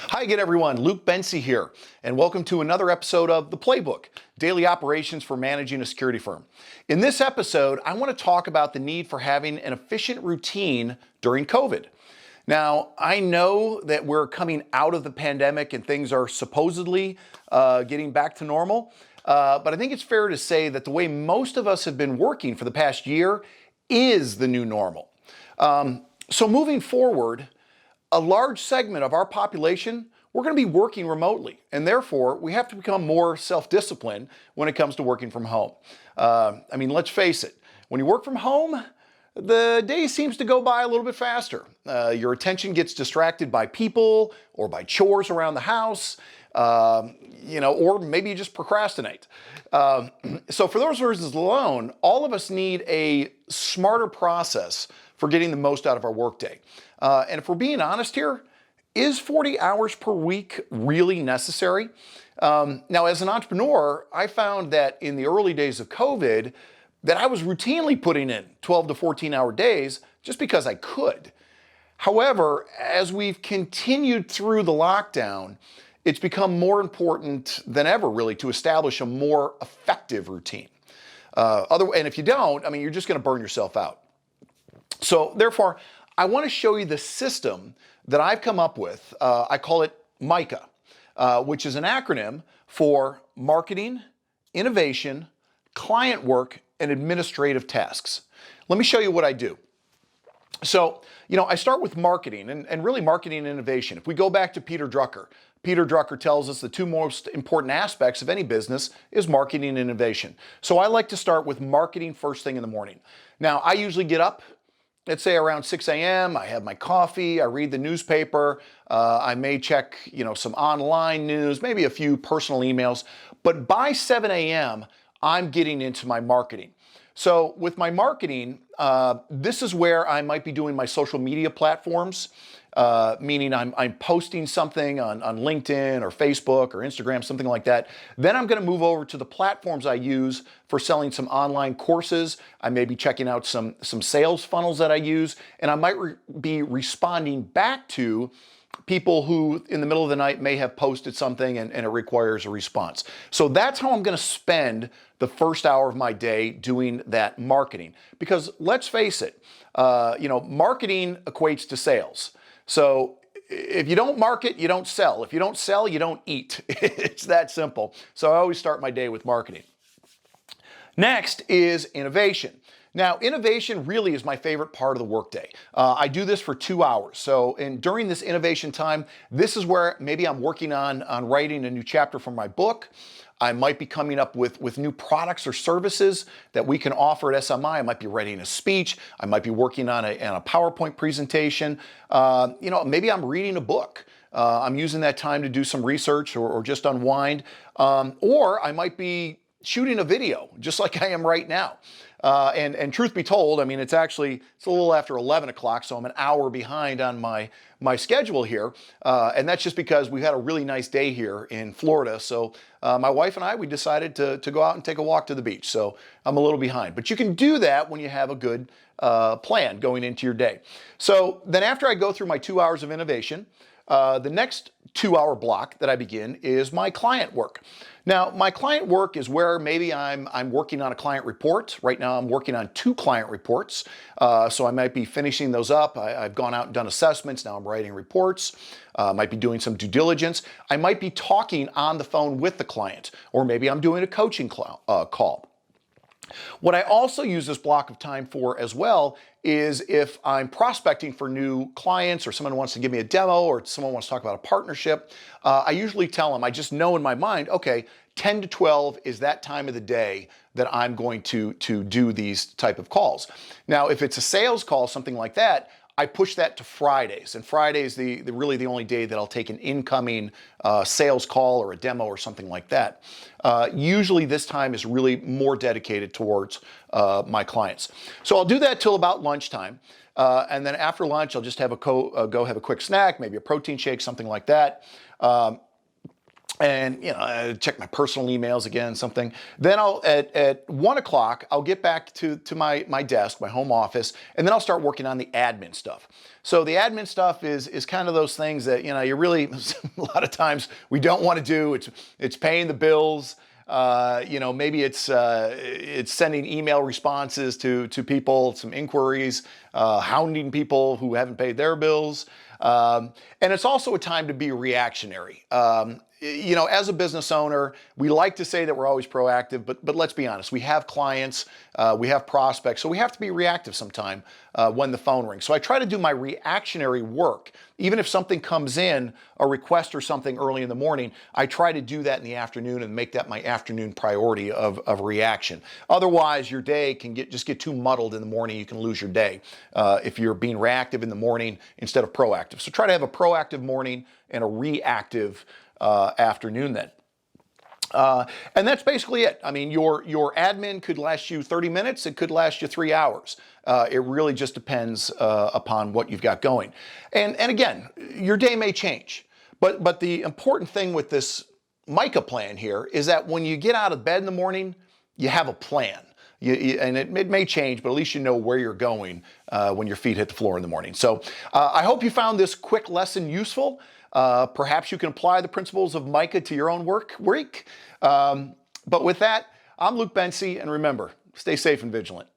Hi again, everyone. Luke Bensi here, and welcome to another episode of The Playbook, Daily Operations for Managing a Security Firm. In this episode, I want to talk about the need for having an efficient routine during COVID. Now, I know that we're coming out of the pandemic and things are supposedly getting back to normal, but I think it's fair to say that the way most of us have been working for the past year is the new normal. So moving forward, a large segment of our population, we're going to be working remotely, and therefore we have to become more self-disciplined when it comes to working from home. Let's face it, when you work from home, the day seems to go by a little bit faster. Your attention gets distracted by people or by chores around the house, or maybe you just procrastinate. So for those reasons alone, all of us need a smarter process for getting the most out of our workday. And if we're being honest here, is 40 hours per week really necessary? Now, as an entrepreneur, I found that in the early days of COVID, that I was routinely putting in 12 to 14-hour days just because I could. However, as we've continued through the lockdown, it's become more important than ever, really, to establish a more effective routine. And if you don't, you're just going to burn yourself out. So therefore, I want to show you the system that I've come up with. I call it MICA, which is an acronym for Marketing, Innovation, Client Work, and Administrative Tasks. Let me show you what I do. So, I start with marketing and really marketing and innovation. If we go back to Peter Drucker tells us the two most important aspects of any business is marketing and innovation. So I like to start with marketing first thing in the morning. Now, I usually get up, let's say around 6 a.m., I have my coffee, I read the newspaper, I may check, some online news, maybe a few personal emails, but by 7 a.m., I'm getting into my marketing. So with my marketing, this is where I might be doing my social media platforms, meaning I'm posting something on LinkedIn or Facebook or Instagram, something like that. Then I'm going to move over to the platforms I use for selling some online courses. I may be checking out some sales funnels that I use, and I might be responding back to people who in the middle of the night may have posted something and it requires a response. So that's how I'm going to spend the first hour of my day doing that marketing. Because let's face it, marketing equates to sales. So if you don't market, you don't sell. If you don't sell, you don't eat. It's that simple. So I always start my day with marketing. Next is innovation. Now, innovation really is my favorite part of the workday. I do this for 2 hours. And during this innovation time, this is where maybe I'm working on writing a new chapter for my book. I might be coming up with new products or services that we can offer at SMI. I might be writing a speech. I might be working on a PowerPoint presentation. Maybe I'm reading a book. I'm using that time to do some research or just unwind. Or I might be shooting a video, just like I am right now. And truth be told, it's a little after 11 o'clock, so I'm an hour behind on my schedule here. And that's just because we've had a really nice day here in Florida. So my wife and I, we decided to go out and take a walk to the beach. So I'm a little behind. But you can do that when you have a good plan going into your day. So then after I go through my 2 hours of innovation, the next 2-hour block that I begin is my client work. Now, my client work is where maybe I'm working on a client report. Right now, I'm working on 2 client reports. So I might be finishing those up. I've gone out and done assessments. Now I'm writing reports. Might be doing some due diligence. I might be talking on the phone with the client, or maybe I'm doing a coaching call. What I also use this block of time for as well is if I'm prospecting for new clients or someone wants to give me a demo or someone wants to talk about a partnership, I usually tell them, I just know in my mind, okay, 10 to 12 is that time of the day that I'm going to do these type of calls. Now, if it's a sales call, something like that, I push that to Fridays, and Friday's really the only day that I'll take an incoming sales call or a demo or something like that. Usually this time is really more dedicated towards my clients. So I'll do that till about lunchtime, and then after lunch I'll just have go have a quick snack, maybe a protein shake, something like that. and check my personal emails again, something. Then I'll at 1 o'clock I'll get back to my desk, my home office, and then I'll start working on the admin stuff. So the admin stuff is kind of those things that you really a lot of times we don't want to do. It's paying the bills. Maybe it's sending email responses to people, some inquiries, hounding people who haven't paid their bills. And it's also a time to be reactionary. As a business owner, we like to say that we're always proactive, but let's be honest, we have clients, we have prospects, so we have to be reactive sometime when the phone rings. So I try to do my reactionary work. Even if something comes in, a request or something early in the morning, I try to do that in the afternoon and make that my afternoon priority of reaction. Otherwise, your day can just get too muddled in the morning. You can lose your day if you're being reactive in the morning instead of proactive. So try to have a proactive morning and a reactive afternoon then. And that's basically it. I mean, your admin could last you 30 minutes. It could last you 3 hours. It really just depends upon what you've got going. And again, your day may change. But the important thing with this MICA plan here is that when you get out of bed in the morning, you have a plan. And it may change, but at least you know where you're going when your feet hit the floor in the morning. So I hope you found this quick lesson useful. Perhaps you can apply the principles of MICA to your own work week. But with that, I'm Luke Bency, and remember, stay safe and vigilant.